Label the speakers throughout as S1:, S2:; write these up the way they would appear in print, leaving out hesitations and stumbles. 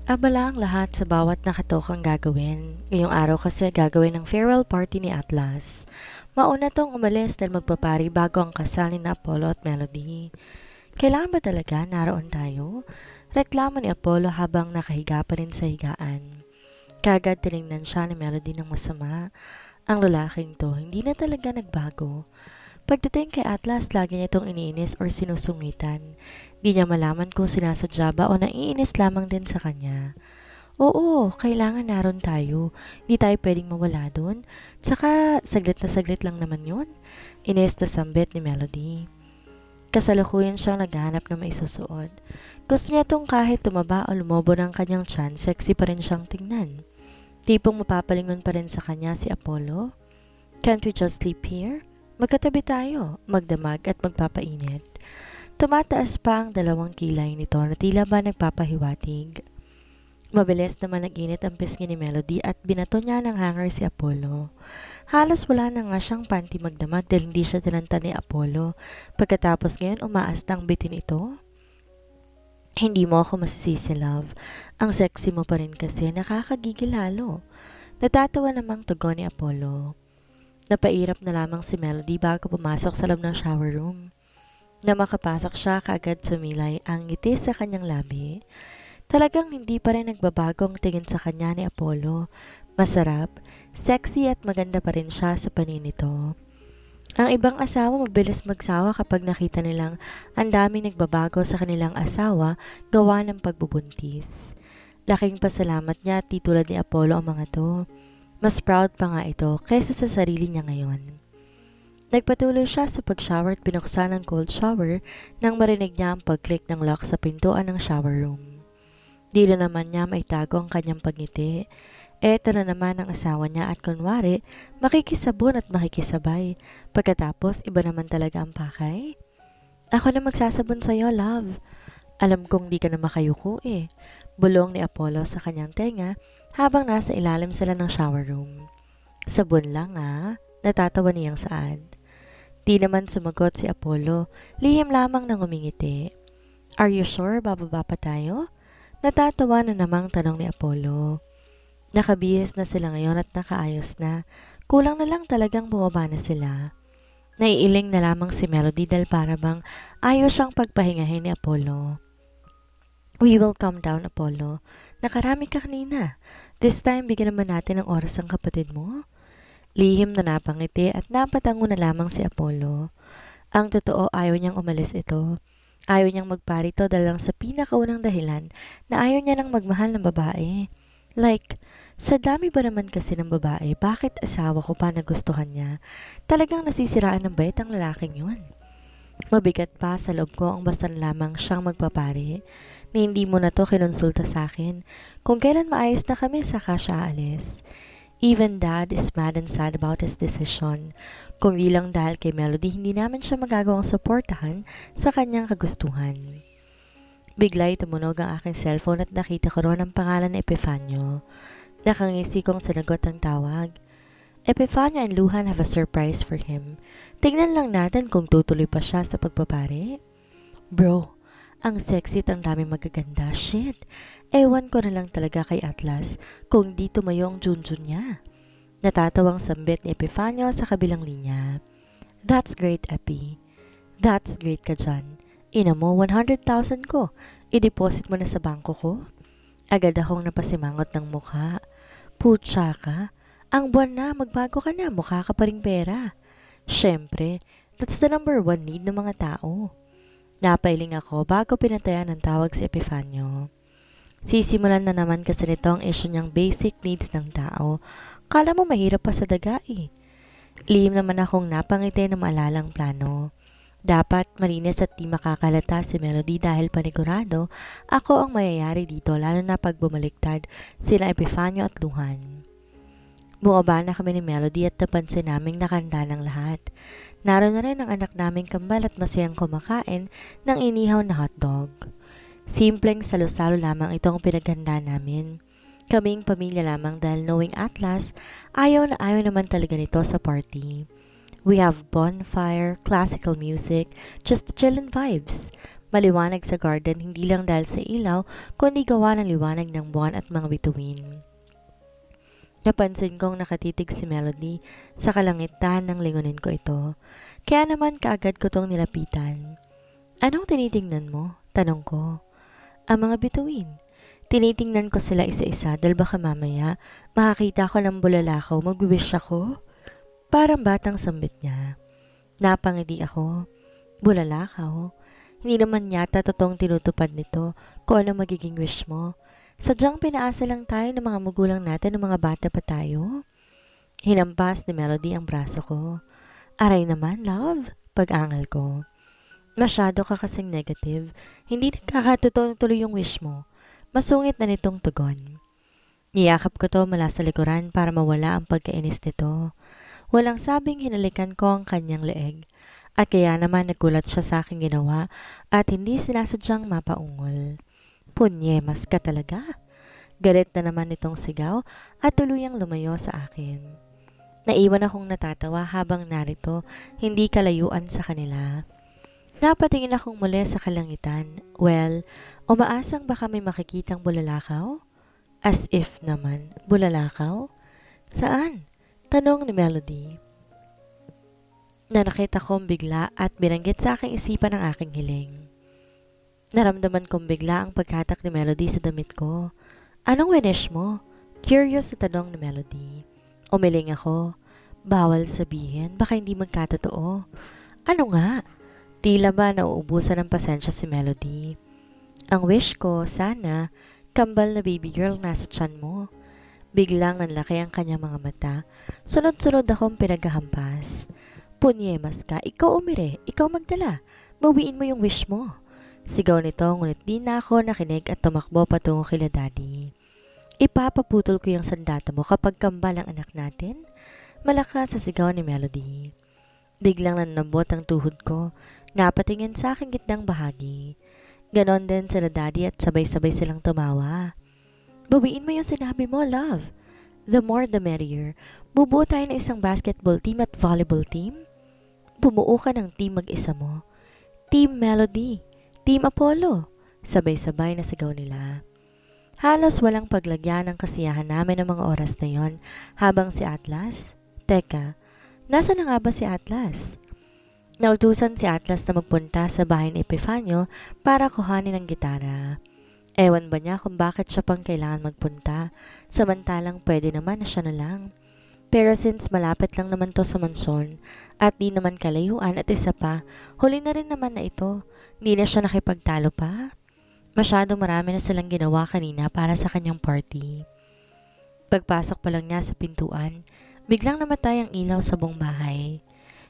S1: Abala ang lahat sa bawat nakatokang gagawin. Ngayong araw kasi gagawin ng farewell party ni Atlas. Mauna tong umalis dahil magpapari bago ang kasal ni Apollo at Melody. Kailangan ba talaga naroon tayo? Reklamo ni Apollo habang nakahiga pa rin sa higaan. Kagad tinignan siya ni Melody ng masama. Ang lalaking to, hindi na talaga nagbago. Pagdating kay Atlas, lagi niya itong iniinis or sinusungitan. Di niya malaman kung sinasadya ba o naiinis lamang din sa kanya. Oo, kailangan naroon tayo. Di tayo pwedeng mawala doon. Tsaka, saglit na saglit lang naman yun. Inis na sambit ni Melody. Kasalukuyan siyang naghahanap na maisusuot. Gusto niya tong kahit tumaba o lumobo ng kanyang tiyan, sexy pa rin siyang tingnan. Tipong mapapalingon pa rin sa kanya si Apollo. Can't we just sleep here? Magkatabi tayo, magdamag at magpapainit. Tumataas pa ang dalawang kilay nito na tila ba nagpapahiwatig. Mabilis naman nag-init ang pisngi ni Melody at binato niya ng hanger si Apollo. Halos wala na nga siyang panty magdamag dahil hindi siya tinanta ni Apollo. Pagkatapos ngayon umaas ng bitin ito. Hindi mo ako masisisi, love. Ang sexy mo pa rin kasi, nakakagigil lalo. Natatawa namang tugon ni Apollo. Napairap na lamang si Melody bago pumasok sa loob ng shower room. Na makapasok siya kaagad sumilay ang ngiti sa kanyang labi. Talagang hindi pa rin nagbabago ang tingin sa kanya ni Apollo. Masarap, sexy at maganda pa rin siya sa panin nito. Ang ibang asawa mabilis magsawa kapag nakita nilang ang daming nagbabago sa kanilang asawa gawa ng pagbubuntis. Laking pasalamat niya at tulad ni Apollo ang mga to. Mas proud pa nga ito kaysa sa sarili niya ngayon. Nagpatuloy siya sa pag-shower at binuksan ang cold shower nang marinig niya ang pag-click ng lock sa pintuan ng shower room. Di na naman niya maitago ang kanyang pagngiti. Eto na naman ang asawa niya at kunwari, makikisabon at makikisabay. Pagkatapos, iba naman talaga ang pakay. Ako na magsasabon sa'yo, love. Alam kong di ka na makayuko eh. Bulong ni Apollo sa kanyang tenga habang nasa ilalim sila ng shower room. Sabon lang ah, natatawa niyang saad. Di naman sumagot si Apollo, lihim lamang nang umingiti. Are you sure bababa pa tayo? Natatawa na namang tanong ni Apollo. Nakabihis na sila ngayon at nakaayos na. Kulang na lang talagang bumaba na sila. Naiiling na lamang si Melody dahil para bang ayaw siyang pagpahingahin ni Apollo. We will calm down, Apollo. Nakarami ka kanina. This time, bigyan naman natin ng oras ang kapatid mo. Lihim na napangiti at napatango na lamang si Apollo. Ang totoo, ayaw niyang umalis ito. Ayaw niyang magparito dahil lang sa pinakaunang dahilan na ayaw niya ng magmahal ng babae. Like, sa dami ba naman kasi ng babae, bakit asawa ko pa nagustuhan niya? Talagang nasisiraan ng bait ang lalaking yun. Mabigat pa sa loob ko ang basta lamang siyang magpapari. Ni hindi mo na to kinonsulta sa akin. Kung kailan maayos na kami, saka siya aalis. Even dad is mad and sad about his decision. Kung di lang dahil kay Melody, hindi namin siya magagawang suportahan sa kanyang kagustuhan. Bigla'y tumunog ang aking cellphone at nakita ko roon ang pangalan ni Epifanio. Nakangisi kong sinagot ang tawag. Epifanio and Luhan have a surprise for him. Tingnan lang natin kung tutuloy pa siya sa pagpapare. Bro, ang sexy at ang dami magaganda. Shit, ewan ko na lang talaga kay Atlas kung di tumayo ang junjun niya. Natatawang sambit ni Epifanio sa kabilang linya. That's great, Epi. That's great ka dyan. Ina mo, 100,000 ko. I-deposit mo na sa bangko ko. Agad akong napasimangot ng mukha. Putsa ka. Ang buwan na, magbago ka na. Mukha ka pa ring pera. Siyempre, that's the number one need ng mga tao. Napailing ako bago pinatayan ng tawag si Epifanio. Sisimulan na naman kasi nito ang issue niyang basic needs ng tao. Kala mo mahirap pa sa daga eh. Lihim naman akong napangiti na maalalang plano. Dapat malinis at di makakalata si Melody dahil panigurado ako ang mayayari dito lalo na pag bumaliktad sila Epifanio at Luhan. Bumaba na kami ni Melody at napansin naming nakanda ng lahat. Naroon na rin ang anak naming kambal at masayang kumakain ng inihaw na hotdog. Simpleng salo-salo lamang itong pinaghanda namin. Kaming pamilya lamang dahil knowing Atlas, ayaw na ayaw naman talaga nito sa party. We have bonfire, classical music, just chill and vibes. Maliwanag sa garden hindi lang dahil sa ilaw, kundi gawa ng liwanag ng buwan at mga bituin. Napansin kong nakatitig si Melody sa kalangitan ng lingunin ko ito. Kaya naman kaagad ko tong nilapitan. Anong tinitingnan mo? Tanong ko. Ang mga bituin. Tinitingnan ko sila isa-isa dahil baka mamaya makakita ko ng bulalakaw, mag-wish ako. Parang batang sambit niya. Napangiti ako. Bulalakaw? Hindi naman yata totoong tinutupad nito kung ano magiging wish mo. Sadyang pinaasa lang tayo ng mga magulang natin ng mga bata pa tayo. Hinampas ni Melody ang braso ko. Aray naman, love, pag-angal ko. Masyado ka kasing negative. Hindi nagkakatotoo tuloy yung wish mo. Masungit na nitong tugon. Niyakap ko to mula sa likuran para mawala ang pagkainis nito. Walang sabing hinalikan ko ang kanyang leeg. At kaya naman nagulat siya sa aking ginawa at hindi sinasadyang mapaungol. Punyemas ka talaga. Galit na naman itong sigaw at tuluyang lumayo sa akin. Naiwan akong natatawa habang narito, hindi kalayuan sa kanila. Napatingin akong muli sa kalangitan. Well, umaasang baka may makikitang bulalakaw? As if naman, bulalakaw? Saan? Tanong ni Melody. Nanakita kong bigla at binanggit sa aking isipan ang aking hiling. Naramdaman kong bigla ang paghatak ni Melody sa damit ko. Anong wish mo? Curious na tanong ni Melody. Umiling ako. Bawal sabihin, baka hindi magkatotoo. Ano nga? Tila ba nauubusan ng pasensya si Melody. Ang wish ko, sana, kambal na baby girl nasa tiyan mo. Biglang nanlaki ang kanyang mga mata. Sunod-sunod akong pinaghahampas. Punyemas ka, ikaw umire, ikaw magdala. Bawiin mo yung wish mo. Sigaw nito ngunit di na ako nakinig at tumakbo patungo kila daddy. Ipapaputol ko yung sandata mo kapag kambal ang anak natin. Malakas sa sigaw ni Melody. Biglang nanambot ang tuhod ko. Napatingin sa aking gitnang bahagi. Ganon din sila daddy at sabay-sabay silang tumawa. Bawiin mo yung sinabi mo, love. The more the merrier. Bubuo tayo ng isang basketball team at volleyball team. Bumuo ka ng team mag-isa mo. Team Melody. Team Apollo, sabay-sabay na sigaw nila. Halos walang paglagyan ng kasiyahan namin ng mga oras na yon habang si Atlas. Teka, nasa na nga ba si Atlas? Nautusan si Atlas na magpunta sa bahay ni Epifanio para kuhanin ng gitara. Ewan ba niya kung bakit siya pang kailangan magpunta, samantalang pwede naman na siya na lang. Pero since malapit lang naman to sa mansyon at di naman kalayuan at isa pa, huli na rin naman na ito. Hindi na siya nakipagtalo pa. Masyado marami na silang ginawa kanina para sa kanyang party. Pagpasok pa lang niya sa pintuan, biglang namatay ang ilaw sa buong bahay.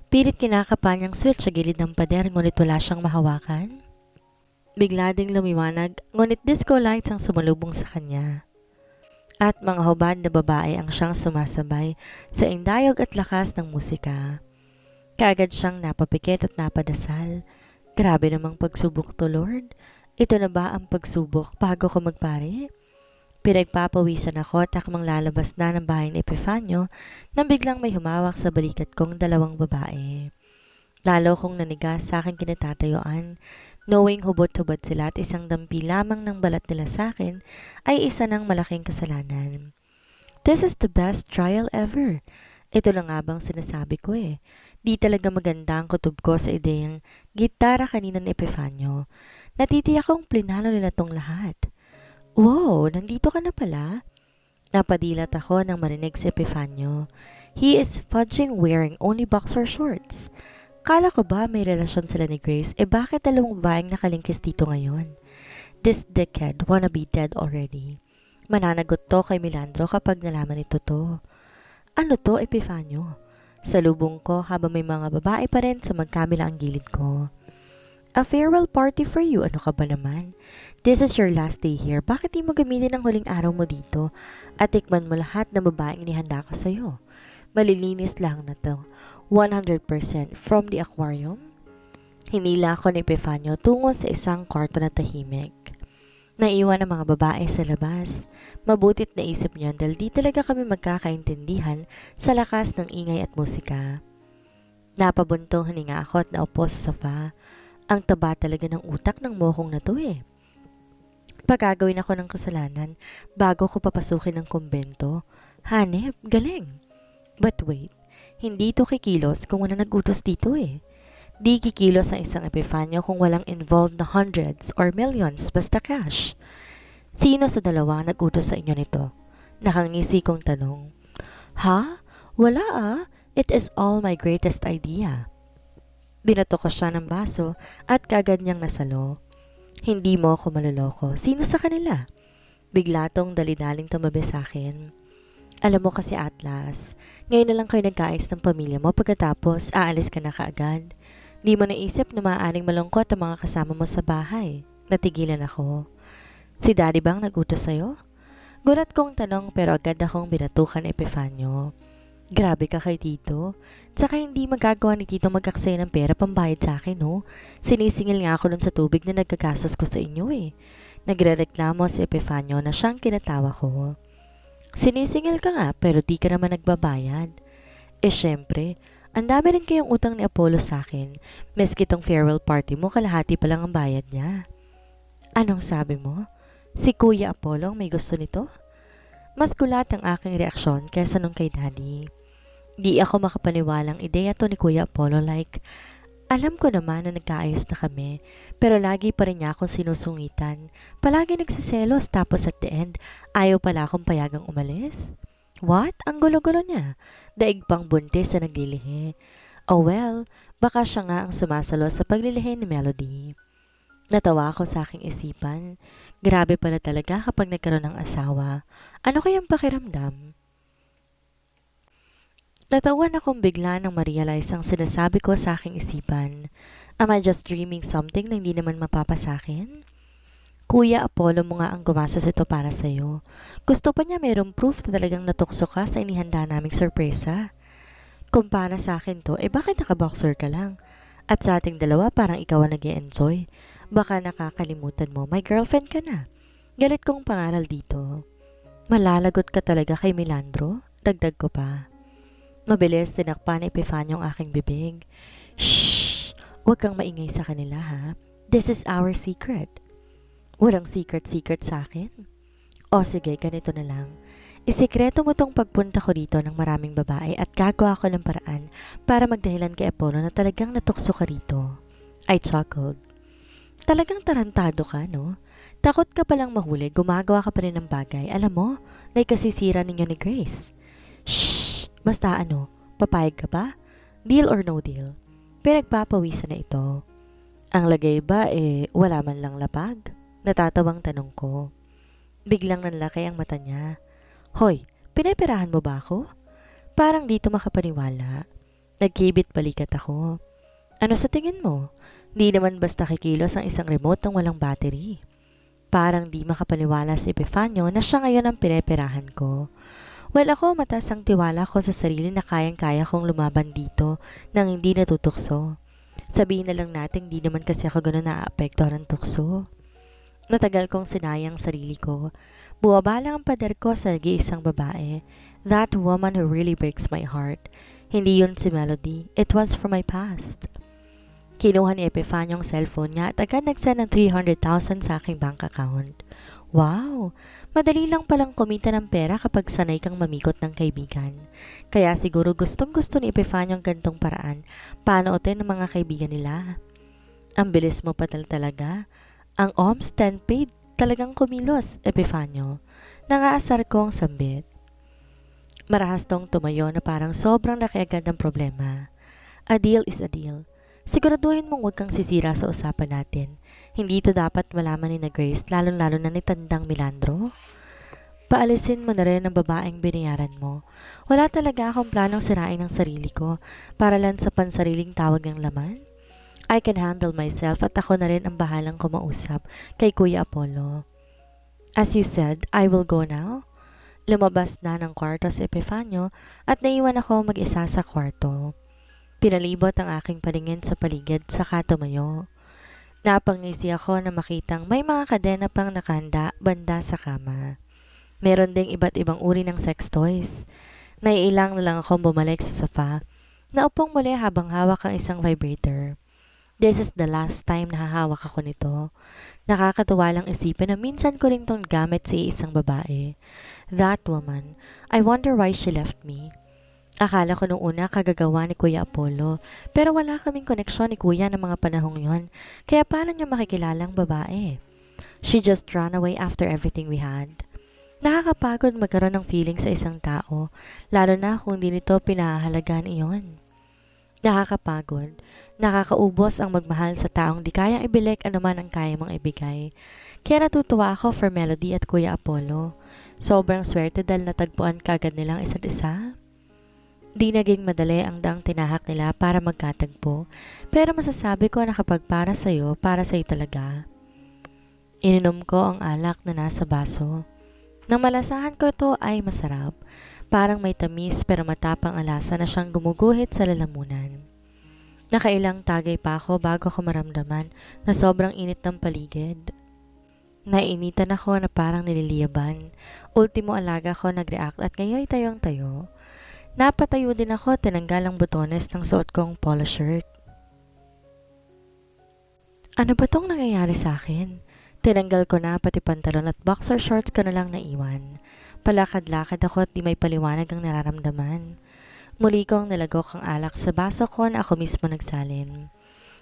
S1: Pilit kinakapa niyang switch sa gilid ng pader ngunit wala siyang mahawakan. Bigla ding lumiwanag ngunit disco lights ang sumalubong sa kanya. At mga hubad na babae ang siyang sumasabay sa indayog at lakas ng musika. Kaagad siyang napapikit at napadasal. Grabe namang pagsubok to, Lord. Ito na ba ang pagsubok bago ko magpare? Pinagpapawisan ako at akmang lalabas na ng bahay ni Epifanio nang biglang may humawak sa balikat kong dalawang babae. Lalo kong nanigas sa aking kinatatayuan. Knowing hubot-hubad sila at isang dampi lamang ng balat nila sa akin ay isa ng malaking kasalanan. This is the best trial ever. Ito lang nga bang sinasabi ko eh. Di talaga maganda ang kutob ko sa ideyang gitara kanina ni Epifanio. Natitiyak kong plinalo nila tong lahat. Wow, nandito ka na pala? Napadilat ako nang marinig si Epifanio. He is fudging wearing only boxer shorts. Kala ko ba may relasyon sila ni Grace, bakit dalawang babaeng nakalingkis dito ngayon? This dickhead wanna be dead already. Mananagot to kay Milandro kapag nalaman ito to. Ano to, Epifanio? Salubong ko habang may mga babae pa rin sa magkamila ang gilid ko. A farewell party for you, ano ka ba naman? This is your last day here, bakit di mo gamitin ang huling araw mo dito at tikman mo lahat ng babaeng inihanda ko sa'yo? Malilinis lang na to. 100% from the aquarium. Hinila ako ni Epifanio tungo sa isang kwarto na tahimik. Naiwan ang mga babae sa labas. Mabutit naisip niyon dahil di talaga kami magkakaintindihan sa lakas ng ingay at musika. Napabuntong hininga ako at naupo sa sofa. Ang taba talaga ng utak ng mohong na to eh. Pagagawin ako ng kasalanan bago ko papasukin ng kumbento. Hanep, galing. But wait, hindi to kikilos kung wala nagutos dito eh. Di kikilos ang isang Epifanio kung walang involved na hundreds or millions basta cash. Sino sa dalawa nagutos sa inyo nito? Nakangisi kong tanong. Ha? Wala ah. It is all my greatest idea. Binato ko siya ng baso at kagad niyang nasalo. Hindi mo ako maloloko. Sino sa kanila? Bigla tong dali-daling tumabi sa akin. Alam mo kasi Atlas, ngayon na lang kayo nagkaayos ng pamilya mo pagkatapos aalis ka na kaagad. Di mo naisip na maaaring malungkot ang mga kasama mo sa bahay. Natigilan ako. Si Daddy bang nagutos sa'yo? Gulat kong tanong pero agad akong binatukan ni Epifanio. Grabe ka kay Tito. Tsaka hindi magagawa ni Tito mag-aksaya ng pera pambayad sa akin, no? Sinisingil nga ako dun sa tubig na nagkagasos ko sa inyo eh. Nagrereklamo si Epifanio na siyang kinatawa ko. Sinisingil ka nga pero di ka naman nagbabayad. Eh syempre, ang dami rin kayong utang ni Apollo sa akin. Meski tong farewell party mo, kalahati pa lang ang bayad niya. Anong sabi mo? Si Kuya Apollo ang may gusto nito? Mas gulat ang aking reaksyon kaysa nung kay Daddy. Di ako makapaniwalang ideya to ni Kuya Apollo like, alam ko naman na nagkaayos na kami, pero lagi pa rin niya akong sinusungitan. Palagi nagsiselos tapos at the end, ayaw pala akong payagang umalis. What? Ang gulo-gulo niya. Daig pang buntis na naglilihi. Oh well, baka siya nga ang sumasalo sa paglilihi ni Melody. Natawa ako sa aking isipan. Grabe pala talaga kapag nagkaroon ng asawa. Ano kayang pakiramdam? Natawan akong bigla nang ma-realize ang sinasabi ko sa aking isipan. Am I just dreaming something na hindi naman mapapasakin? Kuya Apollo mo nga ang gumastos ito para sa'yo. Gusto pa niya mayroong proof na talagang natukso ka sa inihanda naming sorpresa. Kung para sa akin to, bakit nakaboxer ka lang? At sa ating dalawa parang ikaw ang nag-e-enjoy. Baka nakakalimutan mo, may girlfriend ka na. Galit kong pangaral dito. Malalagot ka talaga kay Melandro? Dagdag ko pa. Mabilis tinakpan ni Epifanio ang aking bibig. Shh! Huwag kang maingay sa kanila ha. This is our secret. Walang secret sa akin. O sige, ganito na lang. Isikreto mo tong pagpunta ko dito ng maraming babae at gagawa ko ng paraan para magdahilan kay Apollo na talagang natukso ka rito. I chuckled. Talagang tarantado ka, no? Takot ka palang mahuli, gumagawa ka pa rin ng bagay. Alam mo, like kasisira ninyo ni Grace. Shh! Basta ano, papayag ka ba? Deal or no deal? Pinagpapawisan na ito. Ang lagay ba wala man lang lapag? Natatawang tanong ko. Biglang nanlaki ang mata niya. Hoy, pinaperahan mo ba ako? Parang dito makapaniwala. Nagkibit balikat ako. Ano sa tingin mo? Di naman basta kikilos ang isang remote ng walang battery. Parang di makapaniwala si Epifanio na siya ngayon ang pinaperahan ko. Well, ako mataas ang tiwala ko sa sarili na kayang-kaya kong lumaban dito nang hindi natutukso. Sabihin na lang natin di naman kasi ako gano'n naaapektuhan ng tukso. Natagal kong sinayang sarili ko. Buwabala ang pader ko sa nag-iisang babae. That woman who really breaks my heart. Hindi yun si Melody. It was from my past. Kinuha ni Epifanio ang cellphone niya at agad nag-send ng 300,000 sa aking bank account. Wow! Madali lang palang kumita ng pera kapag sanay kang mamikot ng kaibigan. Kaya siguro gustong-gusto ni Epifanio ang gantong paraan. Paano otin ng mga kaibigan nila? Ang bilis mo pa talaga. Ang OMS 10 paid talagang kumilos, Epifanio. Nangaasar ko ang sambit. Marahas tong tumayo na parang sobrang laki agad ng problema. A deal is a deal. Siguraduhin mong huwag kang sisira sa usapan natin. Hindi ito dapat malaman ni na Grace, lalong-lalo na ni Tandang Melandro. Paalisin mo na rin ang babaeng binayaran mo. Wala talaga akong planong sirain ang sarili ko para lang sa pansariling tawag ng laman. I can handle myself at ako na rin ang bahalang kumausap kay Kuya Apollo. As you said, I will go now. Lumabas na ng kwarto si Epifanio at naiwan ako mag-isa sa kwarto. Pinalibot ang aking paningin sa paligid saka tumayo. Napangisi ako na makitang may mga kadena pang nakahanda banda sa kama. Meron ding iba't ibang uri ng sex toys. Naiilang na lang akong bumalik sa sofa. Naupong muli habang hawak ang isang vibrator. This is the last time na hahawak ako nito. Nakakatuwa lang isipin na minsan ko rin tong gamit sa isang babae. That woman, I wonder why she left me. Akala ko nung una kagagawa ni Kuya Apollo, pero wala kaming koneksyon ni Kuya ng mga panahong yon, kaya paano niya makikilalang babae? She just ran away after everything we had. Nakakapagod magkaroon ng feeling sa isang tao, lalo na kung di nito pinahahalagaan iyon. Nakakapagod, nakakaubos ang magmahal sa taong di kayang ibilik anuman ang kaya mong ibigay. Kaya natutuwa ako for Melody at Kuya Apollo. Sobrang swerte dahil natagpuan kagad nilang isa't isa. Di naging madali ang daang tinahak nila para magkatagpo, pero masasabi ko na kapag para sa'yo talaga. Ininom ko ang alak na nasa baso. Nang malasahan ko ito ay masarap, parang may tamis pero matapang ang lasa na siyang gumuguhit sa lalamunan. Nakailang tagay pa ako bago ko maramdaman na sobrang init ng paligid. Nainitan ako na parang nililiyaban. Ultimo alaga ko nag-react at ngayon tayong tayo. Napatayo din ako, tinanggal ang butones ng suot kong polo shirt. Ano ba tong nangyayari sa akin? Tinanggal ko na pati pantalon at boxer shorts ko na lang naiwan. Palakad-lakad ako at di may paliwanag ang nararamdaman. Muli kong nilagok ang alak sa baso ko na ako mismo nagsalin.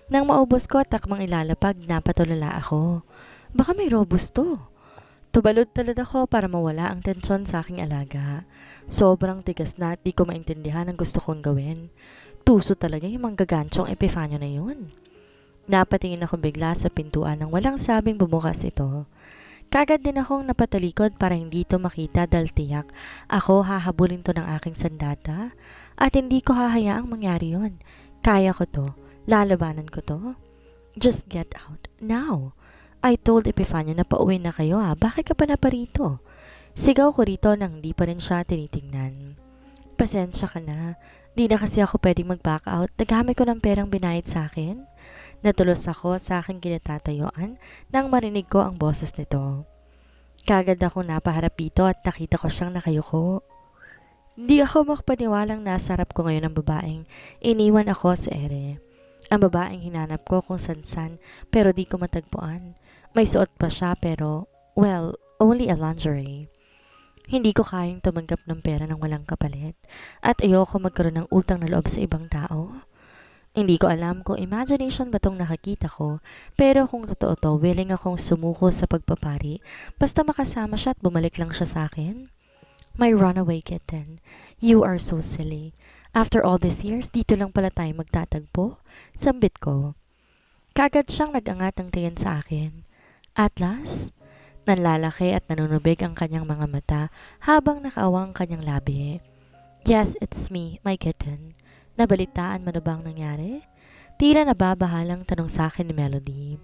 S1: Nang maubos ko at takmang ilalapag, napatulala ako. Baka may robust to. Tubalod-talod ako para mawala ang tensyon sa aking alaga. Sobrang tigas na at di ko maintindihan ang gusto kong gawin. Tuso talaga yung manggagansyong Epifanio na yun. Napatingin ako bigla sa pintuan nang walang sabing bumukas ito. Kagad din akong napatalikod para hindi ito makita dahil tiyak ako hahabulin to ng aking sandata at hindi ko hahayaang mangyari yun. Kaya ko to. Lalabanan ko to. Just get out. Now. I told Epifanio na pauwi na kayo Bakit ka pa na pa rito? Sigaw ko rito nang di pa rin siya tinitingnan. Pasensya ka na. Di na kasi ako pwedeng mag-back out. Nagamit ko ng perang binayad sa akin. Natulos ako sa aking kinatatayuan nang marinig ko ang boses nito. Kagad ako napaharap dito at nakita ko siyang nakayuko. Di ako makapaniwalang nasa harap ko ngayon ng babaeng iniwan ako sa ere. Ang babaeng hinanap ko kung san-san pero di ko matagpuan. May suot pa siya pero, well, only a lingerie. Hindi ko kayang tumanggap ng pera ng walang kapalit at ayoko magkaroon ng utang na loob sa ibang tao. Hindi ko alam kung imagination ba tong nakakita ko, pero kung totoo to, willing akong sumuko sa pagpapari basta makasama siya at bumalik lang siya sa akin. My runaway kitten, you are so silly. After all these years, dito lang pala tayo magtatagpo. Sambit ko. Kagad siyang nag-angat ng tingin sa akin. Atlas? Nanlalaki at nanunubig ang kanyang mga mata habang nakaawang kanyang labi. Yes, it's me, my kitten. Nabalitaan mo na bang nangyari? Tila nababahalang tanong sa akin ni Melody.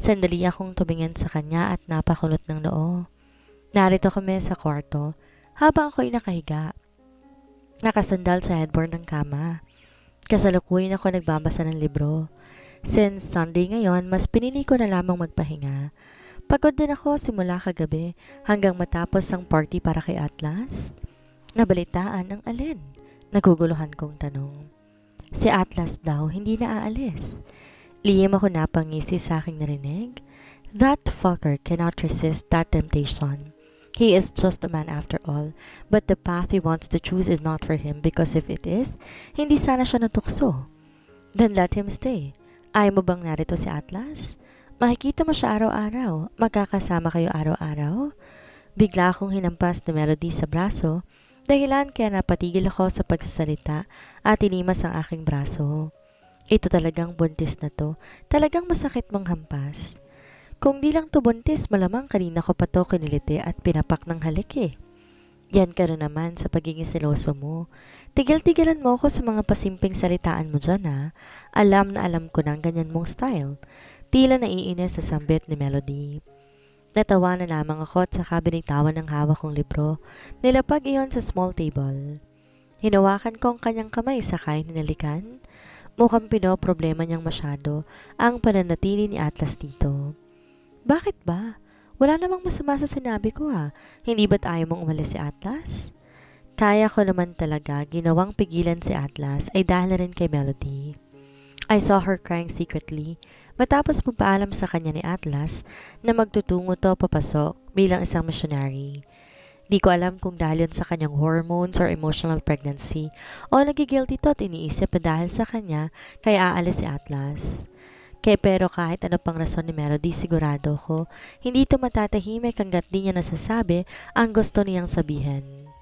S1: Sandali akong tumingin sa kanya at napakulot ng noo. Narito kami sa kwarto habang ako'y nakahiga. Nakasandal sa headboard ng kama. Kasalukuyan ako nagbabasa ng libro. Since Sunday ngayon, mas pinili ko na lamang magpahinga. Pagod din ako simula kagabi hanggang matapos ang party para kay Atlas. Nabalitaan ang alin? Naguguluhan kong tanong. Si Atlas daw hindi na aalis. Lihim ako napangisi sa aking narinig. That fucker cannot resist that temptation. He is just a man after all, but the path he wants to choose is not for him because if it is, hindi sana siya natukso. Then let him stay. Ayaw mo bang narito si Atlas? Makikita mo siya araw-araw. Magkakasama kayo araw-araw. Bigla akong hinampas na Melody sa braso, dahilan kaya napatigil ako sa pagsasalita at inimas ang aking braso. Ito talagang buntis na to. Talagang masakit manghampas. Kung di lang to buntis, malamang kanina ko pa to kiniliti at pinapak ng halik Yan ka na naman sa pagiging seloso mo. Tigil-tigilan mo ako sa mga pasimping salitaan mo dyan Alam na alam ko ng ganyan mong style. Tila naiinis sa sambit ni Melody. Natawa na lamang ako at saka binitawan ng hawak kong libro. Nilapag iyon sa small table. Hinawakan ko ang kanyang kamay saka hinalikan. Mukhang pinoproblema niyang masyado ang pananatili ni Atlas dito. Bakit ba? Wala namang masama sa sinabi ko Hindi ba't ayaw mong umalis si Atlas? Kaya ko naman talaga ginawang pigilan si Atlas ay dahil na rin kay Melody. I saw her crying secretly matapos magpaalam sa kanya ni Atlas na magtutungo to papasok bilang isang missionary. Di ko alam kung dahil yun sa kanyang hormones or emotional pregnancy o nagigilty to at iniisip na dahil sa kanya kaya aalis si Atlas. Pero kahit ano pang rason ni Melody, sigurado ko, hindi ito matatahimik hanggat di niya nasasabi ang gusto niyang sabihin.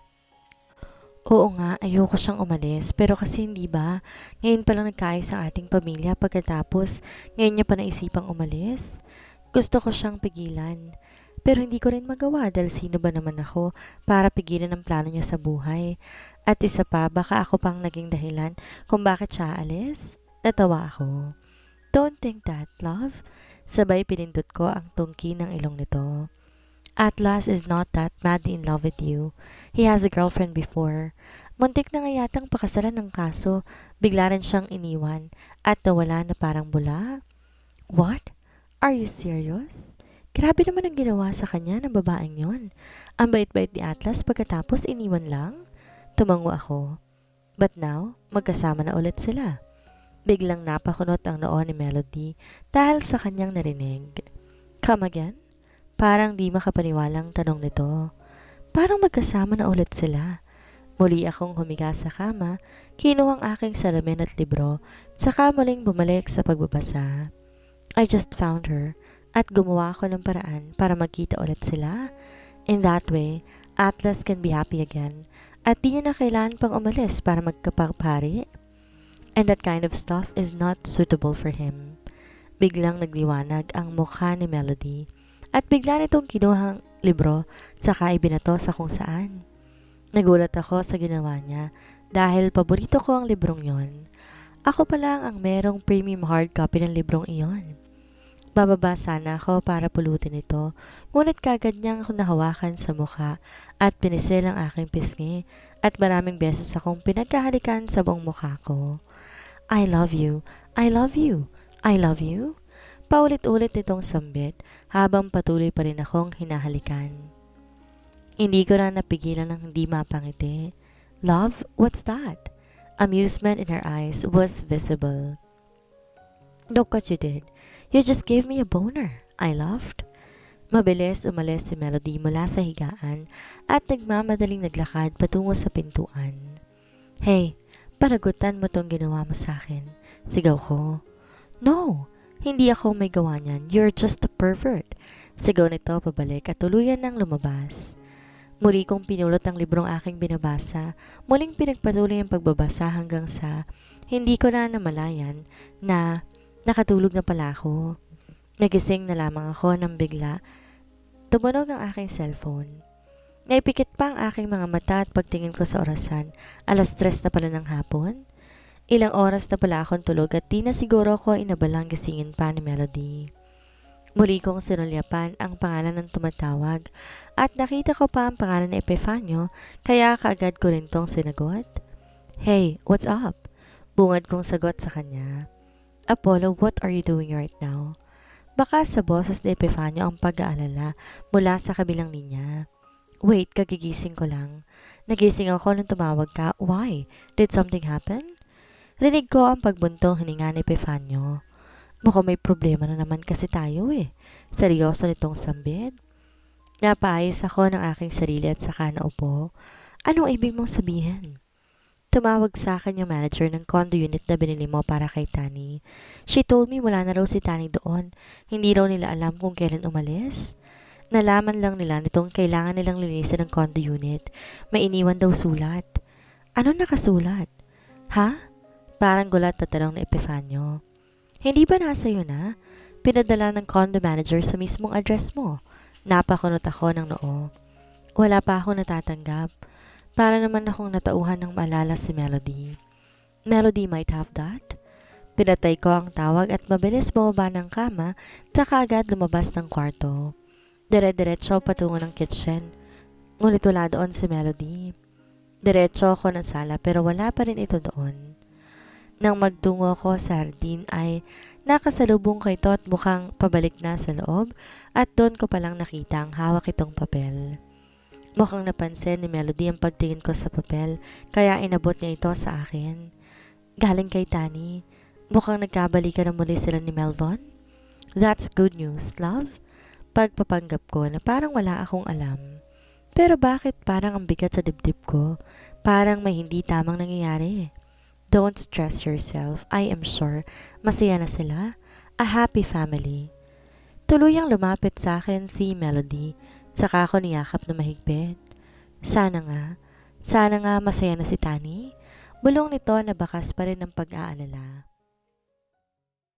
S1: Oo nga, ayoko siyang umalis. Pero kasi hindi ba, ngayon pa lang nagkaayos ang ating pamilya pagkatapos ngayon niya pa naisipang umalis. Gusto ko siyang pigilan. Pero hindi ko rin magawa dahil sino ba naman ako para pigilan ang plano niya sa buhay. At isa pa, baka ako pang naging dahilan kung bakit siya alis. Natawa ako. Don't think that, love. Sabay pinindot ko ang tungki ng ilong nito. Atlas is not that madly in love with you. He has a girlfriend before. Muntik na nga yatang pakasalan ng kaso, bigla rin siyang iniwan at nawala na parang bula. What? Are you serious? Grabe naman ang ginawa sa kanya ng babaeng yon. Ang bait-bait ni Atlas pagkatapos iniwan lang. Tumango ako. But now, magkasama na ulit sila. Biglang napakunot ang noo ni Melody dahil sa kanyang narinig. Come again? Parang di makapaniwalang tanong nito. Parang magkasama na ulit sila. Muli akong humiga sa kama, kinuha ang aking salamin at libro, saka muling bumalik sa pagbabasa. I just found her at gumawa ako ng paraan para magkita ulit sila. In that way, Atlas can be happy again at di niya na kailangan pang umalis para magkapapari. And that kind of stuff is not suitable for him. Biglang nagliwanag ang mukha ni Melody at bigla nitong kinuhang libro saka ibinato sa kung saan. Nagulat ako sa ginawa niya dahil paborito ko ang librong yon. Ako pa lang ang merong premium hard copy ng librong iyon. Bababa sana ako para pulutin ito, ngunit kagad niyang nahawakan sa mukha at pinisil ang aking pisngi at maraming beses akong pinagkahalikan sa buong mukha ko. I love you, I love you, I love you. Paulit-ulit itong sambit habang patuloy pa rin akong hinahalikan. Hindi ko na napigilan ng hindi mapangiti. Love, what's that? Amusement in her eyes was visible. Look what you did. You just gave me a boner. I laughed. Mabilis umalis si Melody mula sa higaan at nagmamadaling naglakad patungo sa pintuan. Hey, paragutan mo tong ginawa mo sa akin. Sigaw ko. No, hindi ako may gawa niyan. You're just a pervert. Sigaw nito pabalik at tuluyan nang lumabas. Muli kong pinulot ang librong aking binabasa. Muling pinagpatuloy ang pagbabasa hanggang sa hindi ko na namalayan na nakatulog na pala ako. Nagising na lamang ako nang bigla tumunog ang aking cellphone. Naipikit pa ang aking mga mata at pagtingin ko sa orasan. 3:00 na pala ng hapon. Ilang oras na pala akong tulog at di na siguro ko inabalang gisingin pa ni Melody. Muli kong sinulyapan ang pangalan ng tumatawag at nakita ko pa ang pangalan ni Epifanio kaya kaagad ko rin tong sinagot. Hey, what's up? Bungad kong sagot sa kanya. Apollo, what are you doing right now? Baka sa boses ni Epifanio ang pag-aalala mula sa kabilang linya. Wait, kagigising ko lang. Nagising ako nung tumawag ka. Why? Did something happen? Rinig ko ang pagbuntong hininga ni Epifanio. Mukhang may problema na naman kasi tayo eh. Seryoso nitong sambit. Napaayos ako ng aking sarili at saka naupo. Anong ibig mong sabihin? Tumawag sa akin yung manager ng condo unit na binili mo para kay Tani. She told me wala na raw si Tani doon. Hindi raw nila alam kung kailan umalis. Nalaman lang nila nitong kailangan nilang linisin ng condo unit. May iniwan daw sulat. Ano nakasulat? Ha? Parang gulat na tanong ni Epifanio. Hindi ba nasa iyo na? Pinadala ng condo manager sa mismong address mo. Napakunot ako ng noo. Wala pa ako natatanggap. Para naman akong natauhan ng maalala si Melody. Melody might have that. Pinatay ko ang tawag at mabilis bumaba ng kama tsaka agad lumabas ng kwarto. Dire-diretso patungo ng kitchen. Ngunit wala doon si Melody. Diretso ako ng sala pero wala pa rin ito doon. Nang magtungo ko sa hardin ay nakasalubong ko ito at mukhang pabalik na sa loob at doon ko palang nakita ang hawak itong papel. Mukhang napansin ni Melody ang pagtingin ko sa papel kaya inabot niya ito sa akin. Galing kay Tani. Mukhang nagkabalikan na muli sila ni Melvon. That's good news, love. Pagpapanggap ko na parang wala akong alam. Pero bakit parang ang bigat sa dibdib ko? Parang may hindi tamang nangyayari. Don't stress yourself. I am sure masaya na sila. A happy family. Tuluyang lumapit sa akin si Melody. Saka ako niyakap na mahigpit. Sana nga. Sana nga masaya na si Tani. Bulong nito na bakas pa rin ng pag-aalala.